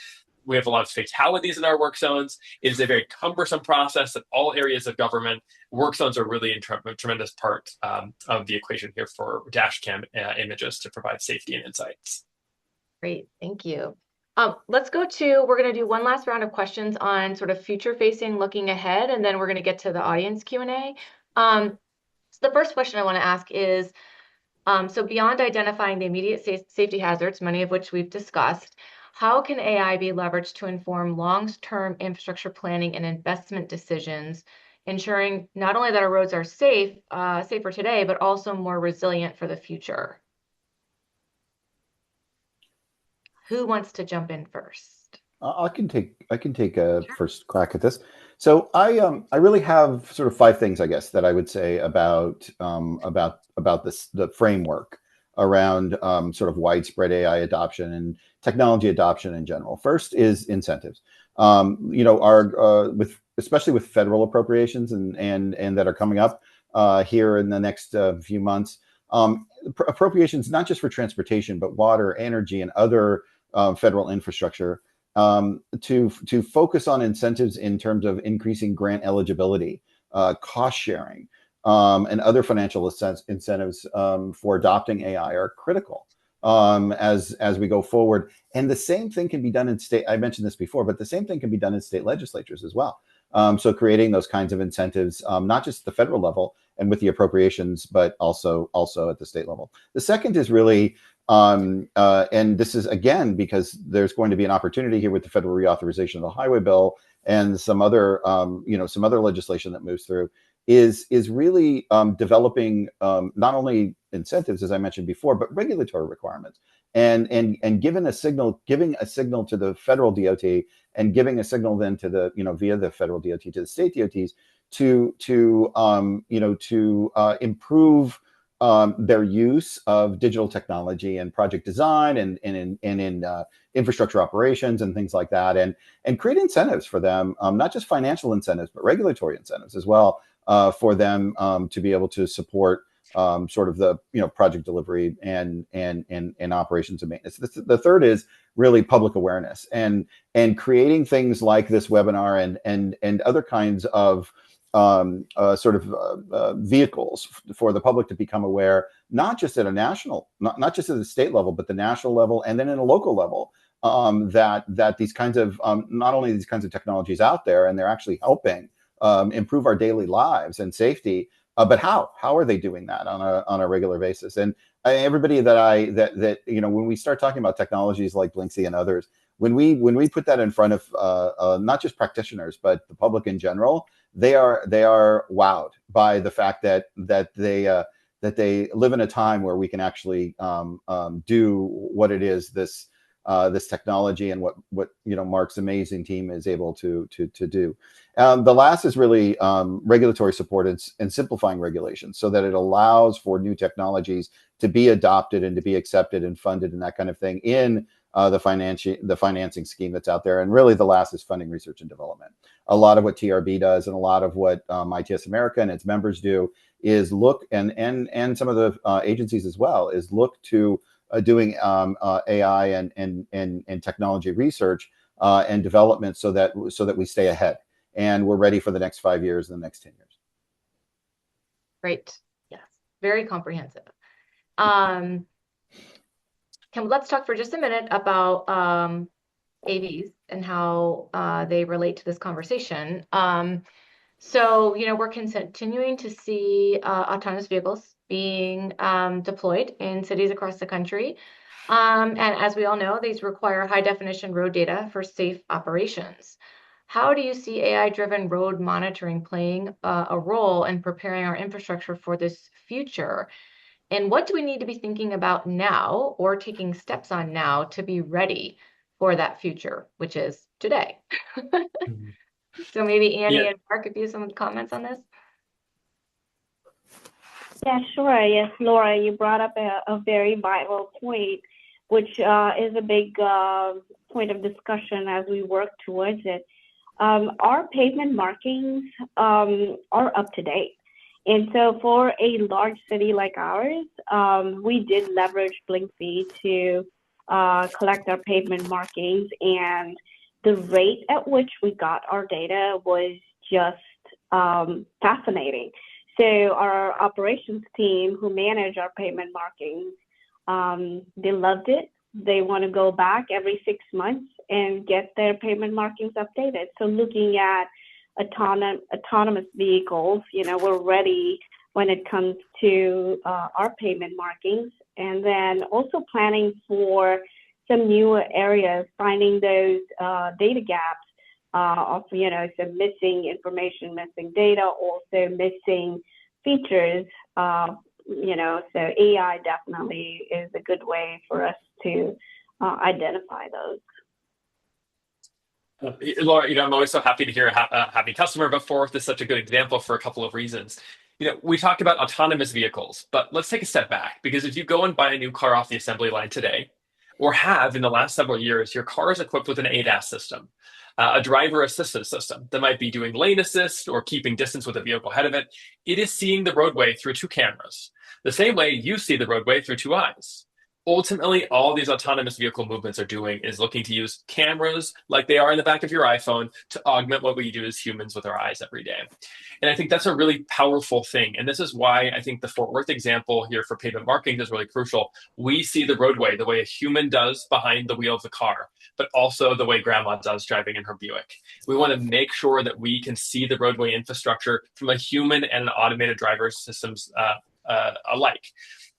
We have a lot of fatalities in our work zones. It is a very cumbersome process in all areas of government. Work zones are really a tremendous part of the equation here for dash cam images to provide safety and insights. Great, thank you. We're going to do one last round of questions on sort of future facing, looking ahead, and then we're going to get to the audience Q&A. So the first question I want to ask is, so beyond identifying the immediate safety hazards, many of which we've discussed, how can AI be leveraged to inform long-term infrastructure planning and investment decisions, ensuring not only that our roads are safer today, but also more resilient for the future? Who wants to jump in first? I can take a first crack at this. So I really have sort of 5 things, I guess, that I would say about the framework around sort of widespread AI adoption and technology adoption in general. First is incentives. Especially with federal appropriations and that are coming up here in the next few months. Appropriations not just for transportation, but water, energy, and other federal infrastructure. To focus on incentives in terms of increasing grant eligibility, cost sharing, and other financial incentives for adopting AI are critical as we go forward. And the same thing can be done in state. I mentioned this before, but the same thing can be done in state legislatures as well. So creating those kinds of incentives, not just at the federal level and with the appropriations, but also at the state level. The second is really and this is, again, because there's going to be an opportunity here with the federal reauthorization of the highway bill and some other legislation that moves through, is really developing not only incentives, as I mentioned before, but regulatory requirements, and giving a signal to the federal DOT and giving a signal then to the via the federal DOT to the state DOTs to improve their use of digital technology and project design and in infrastructure operations and things like that, and create incentives for them, not just financial incentives, but regulatory incentives as well, for them to be able to support sort of the project delivery and operations and maintenance. The third is really public awareness and creating things like this webinar and other kinds of vehicles for the public to become aware, not just at a national, not just at the state level, but the national level, and then in a local level, that these kinds of not only these kinds of technologies out there, and they're actually helping improve our daily lives and safety, but how are they doing that on a regular basis? And everybody that when we start talking about technologies like Blyncsy and others, when we put that in front of not just practitioners but the public in general, they are wowed by the fact that they live in a time where we can actually do what it is this technology and what Mark's amazing team is able to do. The last is really regulatory support and simplifying regulations so that it allows for new technologies to be adopted and to be accepted and funded and that kind of thing in the financing scheme that's out there. And really the last is funding research and development. A lot of what TRB does and a lot of what ITS America and its members do is look, and some of the agencies as well, is look to doing AI and technology research and development so that we stay ahead and we're ready for the next 5 years and the next 10 years. Great. Yes. Very comprehensive. Let's talk for just a minute about AVs and how they relate to this conversation. So, we're continuing to see autonomous vehicles being deployed in cities across the country. And as we all know, these require high definition road data for safe operations. How do you see AI-driven road monitoring playing a role in preparing our infrastructure for this future? And what do we need to be thinking about now or taking steps on now to be ready for that future, which is today? So maybe Annie and Mark, if you have some comments on this. Yeah, sure. Yes, Laura, you brought up a very vital point, which is a big point of discussion as we work towards it. Our pavement markings are up to date. And so for a large city like ours, we did leverage Blyncsy to collect our pavement markings, and the rate at which we got our data was just fascinating. So our operations team who manage our pavement markings, they loved it. They want to go back every 6 months and get their pavement markings updated. So looking at autonomous vehicles, we're ready when it comes to our pavement markings, and then also planning for some newer areas, finding those data gaps of, some missing information, missing data, also missing features. So AI definitely is a good way for us to identify those. Laura, I'm always so happy to hear a happy customer, but Forth is such a good example for a couple of reasons. We talked about autonomous vehicles, but let's take a step back, because if you go and buy a new car off the assembly line today, or have in the last several years, your car is equipped with an ADAS system, a driver assistance system that might be doing lane assist or keeping distance with a vehicle ahead of it. It is seeing the roadway through 2 cameras, the same way you see the roadway through 2 eyes. Ultimately, all these autonomous vehicle movements are doing is looking to use cameras like they are in the back of your iPhone to augment what we do as humans with our eyes every day. And I think that's a really powerful thing. And this is why I think the Fort Worth example here for pavement markings is really crucial. We see the roadway the way a human does behind the wheel of the car, but also the way grandma does driving in her Buick. We want to make sure that we can see the roadway infrastructure from a human and an automated driver systems alike.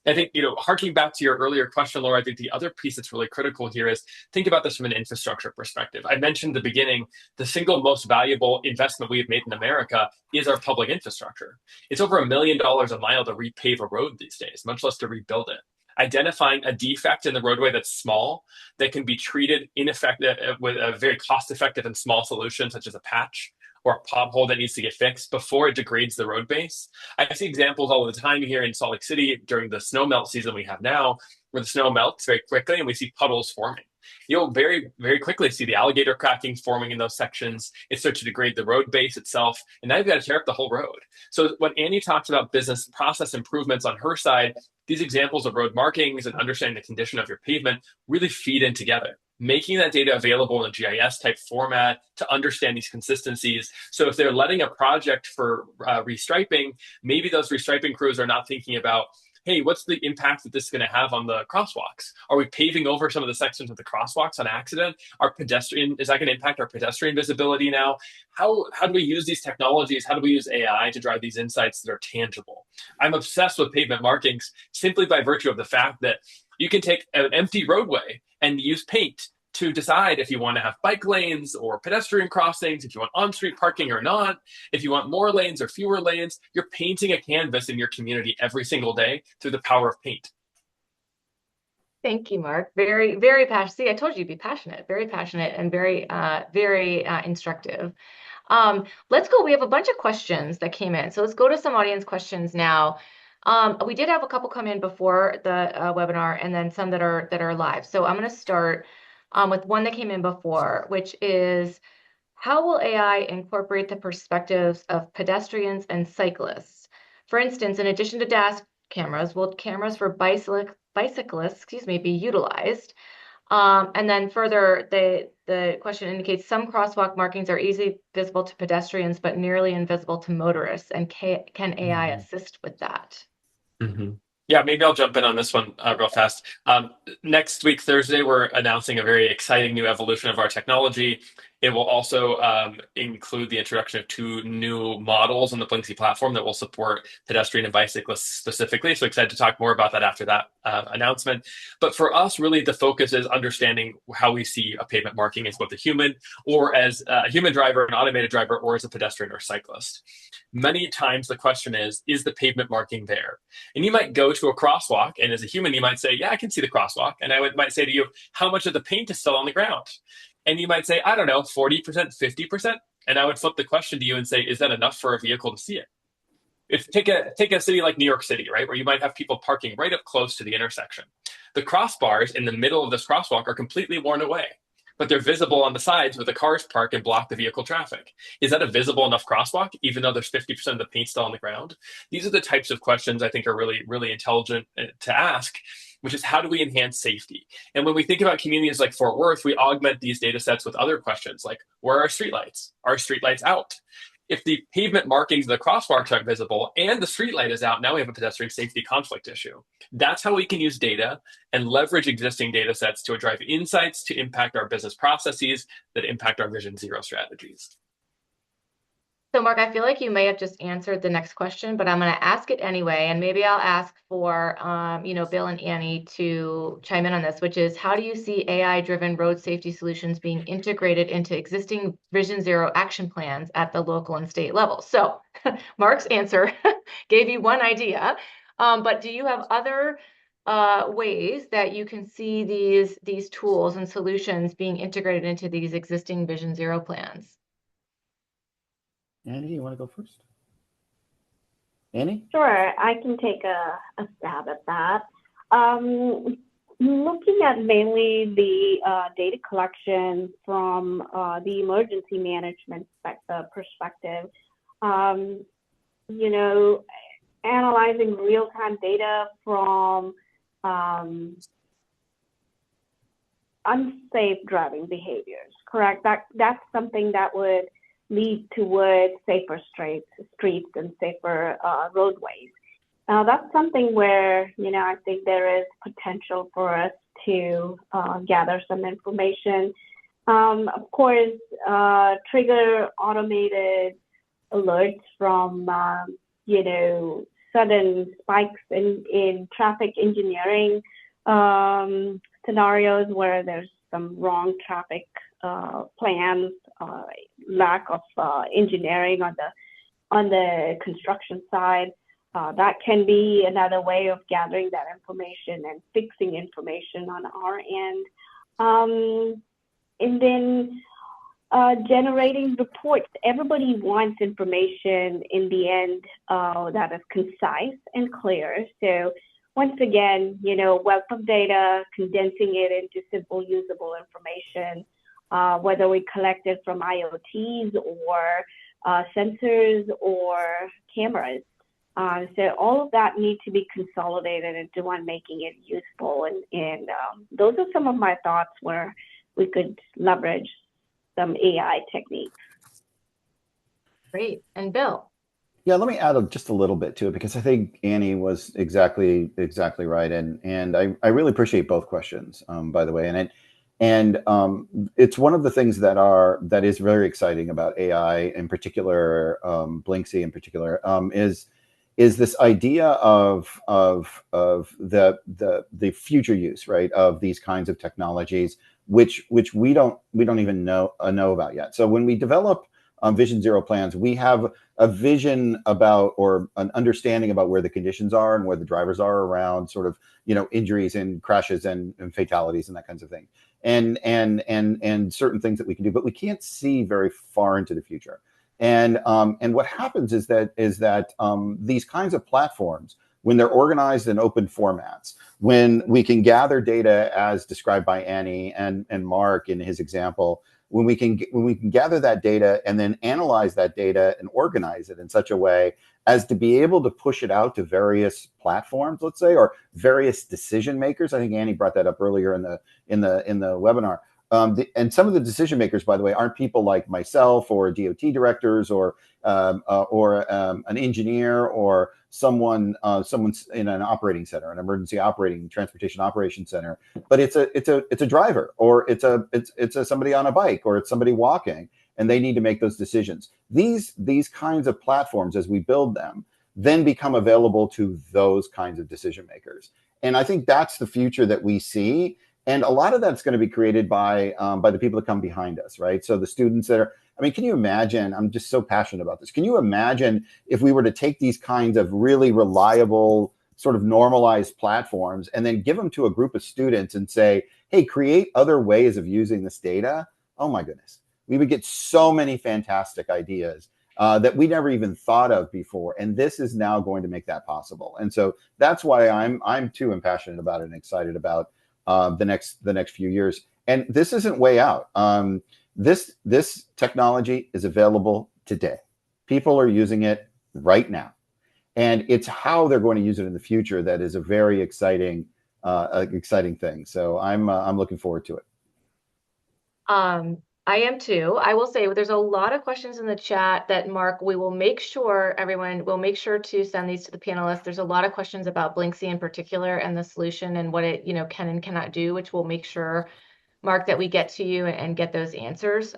I think, harking back to your earlier question, Laura, I think the other piece that's really critical here is think about this from an infrastructure perspective. I mentioned at the beginning, the single most valuable investment we've made in America is our public infrastructure. It's over $1 million a mile to repave a road these days, much less to rebuild it. Identifying a defect in the roadway that's small, that can be treated with a very cost-effective and small solution, such as a patch, or a pothole that needs to get fixed before it degrades the road base. I see examples all the time here in Salt Lake City during the snow melt season we have now, where the snow melts very quickly and we see puddles forming. You'll very, very quickly see the alligator cracking forming in those sections. It starts to degrade the road base itself, and now you've got to tear up the whole road. So when Annie talks about business process improvements on her side, these examples of road markings and understanding the condition of your pavement really feed in together, making that data available in a GIS type format to understand these consistencies. So if they're letting a project for restriping, maybe those restriping crews are not thinking about, hey, what's the impact that this is going to have on the crosswalks? Are we paving over some of the sections of the crosswalks on accident? Is that going to impact our pedestrian visibility now? How do we use these technologies? How do we use AI to drive these insights that are tangible? I'm obsessed with pavement markings simply by virtue of the fact that you can take an empty roadway and use paint to decide if you want to have bike lanes or pedestrian crossings, if you want on-street parking or not, if you want more lanes or fewer lanes. You're painting a canvas in your community every single day through the power of paint. Thank you, Mark. Very, very passionate. See, I told you you'd be passionate, very passionate and very, very instructive. Let's go. We have a bunch of questions that came in. So let's go to some audience questions now. We did have a couple come in before the webinar and then some that are live. So I'm going to start with one that came in before, which is, how will AI incorporate the perspectives of pedestrians and cyclists? For instance, in addition to dash cameras, will cameras for bicyclists, be utilized? And then further, the question indicates some crosswalk markings are easily visible to pedestrians, but nearly invisible to motorists. And can AI assist with that? Mm-hmm. Yeah, maybe I'll jump in on this one real fast. Next week, Thursday, we're announcing a very exciting new evolution of our technology. It will also include the introduction of 2 new models on the Blyncsy platform that will support pedestrian and bicyclists specifically. So excited to talk more about that after that announcement. But for us, really, the focus is understanding how we see a pavement marking as both a human or as a human driver, an automated driver, or as a pedestrian or cyclist. Many times the question is the pavement marking there? And you might go to a crosswalk, and as a human, you might say, yeah, I can see the crosswalk. And might say to you, how much of the paint is still on the ground? And you might say, I don't know, 40%, 50%. And I would flip the question to you and say, is that enough for a vehicle to see it? If take a city like New York City, right, where you might have people parking right up close to the intersection. The crossbars in the middle of this crosswalk are completely worn away, but they're visible on the sides where the cars park and block the vehicle traffic. Is that a visible enough crosswalk, even though there's 50% of the paint still on the ground? These are the types of questions I think are really, really intelligent to ask, which is, how do we enhance safety? And when we think about communities like Fort Worth, we augment these data sets with other questions like, where are streetlights? Are streetlights out? If the pavement markings of the crosswalks aren't visible and the streetlight is out, now we have a pedestrian safety conflict issue. That's how we can use data and leverage existing data sets to drive insights to impact our business processes that impact our Vision Zero strategies. So, Mark, I feel like you may have just answered the next question, but I'm going to ask it anyway. And maybe I'll ask for, Bill and Annie to chime in on this, which is, how do you see AI-driven road safety solutions being integrated into existing Vision Zero action plans at the local and state level? So, Mark's answer gave you one idea, but do you have other ways that you can see these tools and solutions being integrated into these existing Vision Zero plans? Annie, you want to go first? Annie? Sure, I can take a stab at that. Looking at mainly the data collection from the emergency management perspective, analyzing real-time data from unsafe driving behaviors, correct? That's something that would lead towards safer streets and safer roadways. That's something where, I think there is potential for us to gather some information. Of course, trigger automated alerts from, sudden spikes in traffic engineering scenarios where there's some wrong traffic plans, lack of engineering on the construction side. That can be another way of gathering that information and fixing information on our end. And then generating reports. Everybody wants information in the end that is concise and clear. So once again, wealth of data, condensing it into simple, usable information, whether we collect it from IoTs or sensors or cameras. So all of that needs to be consolidated into one, making it useful. And those are some of my thoughts where we could leverage some AI techniques. Great. And Bill? Yeah, let me add just a little bit to it because I think Annie was exactly right, and I really appreciate both questions, by the way, it's one of the things that is very exciting about AI in particular, Blinksy in particular, is this idea of the future use, right, of these kinds of technologies, which we don't even know about yet. So when we develop Vision Zero plans, we have a vision about or an understanding about where the conditions are and where the drivers are around sort of injuries and crashes and fatalities and that kinds of thing, and certain things that we can do, but we can't see very far into the future. And what happens is that these kinds of platforms, when they're organized in open formats, when we can gather data as described by Annie and Mark in his example, when we can gather that data and then analyze that data and organize it in such a way as to be able to push it out to various platforms, let's say, or various decision makers. I think Annie brought that up earlier in the webinar. And some of the decision makers, by the way, aren't people like myself or DOT directors or an engineer or someone's in an operating center, an emergency transportation operation center, but it's a driver, or it's somebody on a bike, or it's somebody walking, and they need to make those decisions. These kinds of platforms, as we build them, then become available to those kinds of decision makers. And I think that's the future that we see. And a lot of that's going to be created by the people that come behind us, right? So the students that are, I mean, can you imagine, I'm just so passionate about this. Can you imagine if we were to take these kinds of really reliable, sort of normalized platforms and then give them to a group of students and say, hey, create other ways of using this data? Oh my goodness. We would get so many fantastic ideas that we never even thought of before. And this is now going to make that possible. And so that's why I'm too impassioned about it and excited about the next few years. And this isn't way out. This technology is available today. People are using it right now, and it's how they're going to use it in the future that is a very exciting thing. So I'm looking forward to it. I am too. I will say there's a lot of questions in the chat that Mark, we will make sure everyone will make sure to send these to the panelists. There's a lot of questions about Blinksy in particular and the solution and what it can and cannot do, which we'll make sure, Mark, that we get to you and get those answers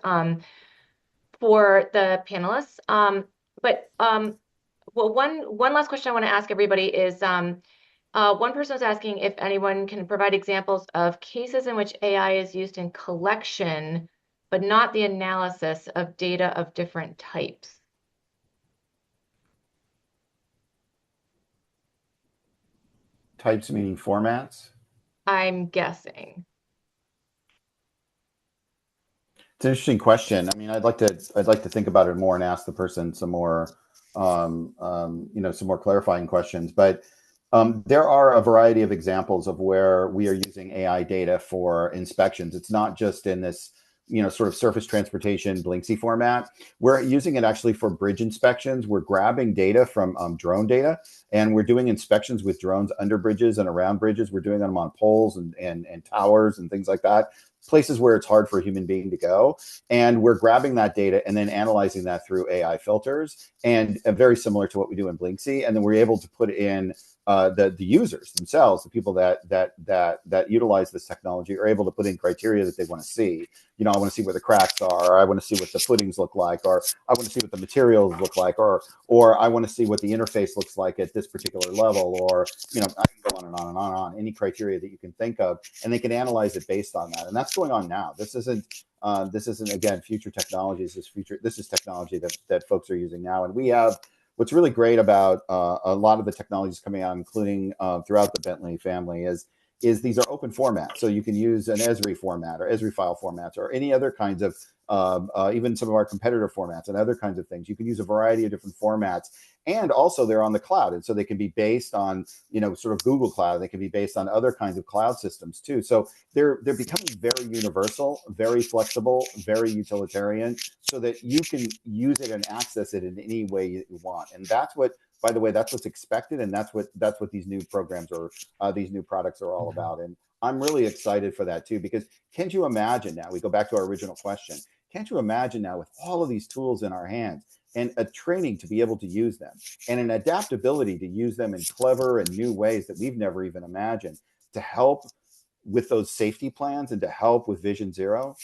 for the panelists. Well, one last question I want to ask everybody is one person was asking if anyone can provide examples of cases in which AI is used in collection, but not the analysis of data of different types. Types meaning formats? I'm guessing. It's an interesting question. I mean, I'd like to think about it more and ask the person some more, some more clarifying questions. But there are a variety of examples of where we are using AI data for inspections. It's not just in this, sort of surface transportation Blinksy format. We're using it actually for bridge inspections. We're grabbing data from drone data, and we're doing inspections with drones under bridges and around bridges. We're doing them on poles and towers and things like that, places where it's hard for a human being to go. And we're grabbing that data and then analyzing that through AI filters, and very similar to what we do in Blinksy. And then we're able to put in the users themselves, the people that utilize this technology, are able to put in criteria that they want to see. I want to see where the cracks are, or I want to see what the footings look like, or I want to see what the materials look like, or I want to see what the interface looks like at this particular level, or I can go on and on and on and on. Any criteria that you can think of, and they can analyze it based on that. And that's going on now. This isn't again future technologies. This is technology that folks are using now, and we have. What's really great about a lot of the technologies coming out, including throughout the Bentley family, is these are open formats. So you can use an Esri format or Esri file formats or any other kinds of even some of our competitor formats and other kinds of things. You can use a variety of different formats, and also they're on the cloud, and so they can be based on, sort of Google Cloud. They can be based on other kinds of cloud systems too. So they're becoming very universal, very flexible, very utilitarian, so that you can use it and access it in any way you want. And that's what, by the way, that's what's expected, and that's what these new programs or these new products are all about. And I'm really excited for that too, because can't you imagine now? We go back to our original question. Can't you imagine now, with all of these tools in our hands and a training to be able to use them and an adaptability to use them in clever and new ways that we've never even imagined, to help with those safety plans and to help with Vision Zero?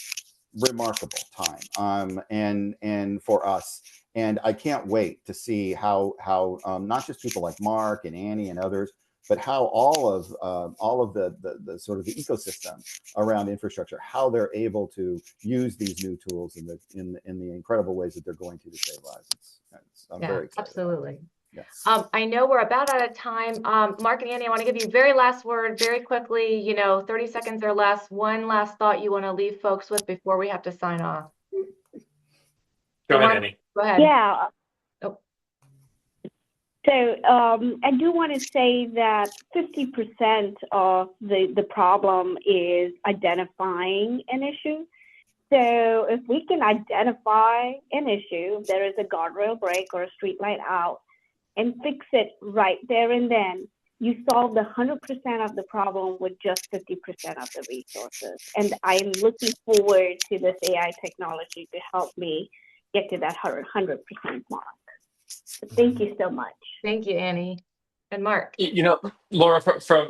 Remarkable time, and for us. And I can't wait to see how not just people like Mark and Annie and others, but how all of the sort of the ecosystem around infrastructure, how they're able to use these new tools in the incredible ways that they're going to save lives. I'm very excited. Absolutely. Yes. I know we're about out of time. Mark and Annie, I want to give you very last word very quickly, 30 seconds or less. One last thought you want to leave folks with before we have to sign off. Go ahead, Annie. Go ahead. Yeah. Oh. So I do want to say that 50% of the problem is identifying an issue. So if we can identify an issue, there is a guardrail break or a street light out, and fix it right there and then, you solve the 100% of the problem with just 50% of the resources. And I'm looking forward to this AI technology to help me get to that 100% mark. So thank you so much. Thank you, Annie. And Mark. Laura, from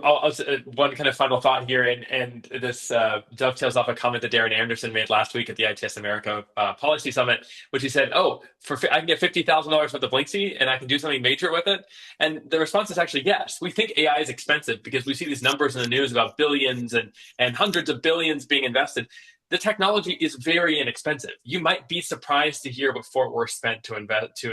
one kind of final thought here, and this dovetails off a comment that Darren Anderson made last week at the ITS America Policy Summit, which he said, "Oh, I can get $50,000 worth of Blinksy, and I can do something major with it." And the response is actually yes. We think AI is expensive because we see these numbers in the news about billions and hundreds of billions being invested. The technology is very inexpensive. You might be surprised to hear what Fort Worth spent to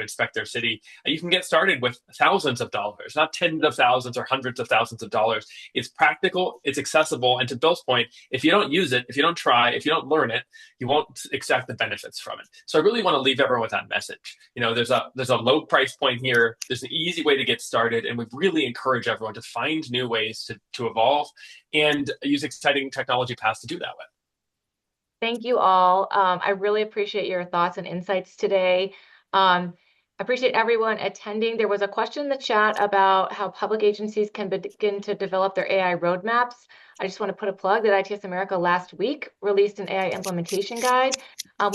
inspect their city. You can get started with thousands of dollars, not tens of thousands or hundreds of thousands of dollars. It's practical, it's accessible, and to Bill's point, if you don't use it, if you don't try, if you don't learn it, you won't extract the benefits from it. So I really want to leave everyone with that message. There's a low price point here. There's an easy way to get started, and we really encourage everyone to find new ways to evolve and use exciting technology paths to do that with. Thank you all. I really appreciate your thoughts and insights today. I appreciate everyone attending. There was a question in the chat about how public agencies can begin to develop their AI roadmaps. I just want to put a plug that ITS America last week released an AI implementation guide.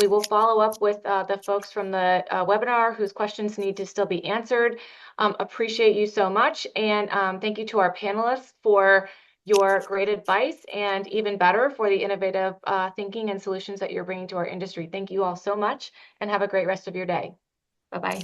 We will follow up with the folks from the webinar whose questions need to still be answered. Appreciate you so much. And thank you to our panelists for your great advice, and even better, for the innovative thinking and solutions that you're bringing to our industry. Thank you all so much, and have a great rest of your day. Bye-bye.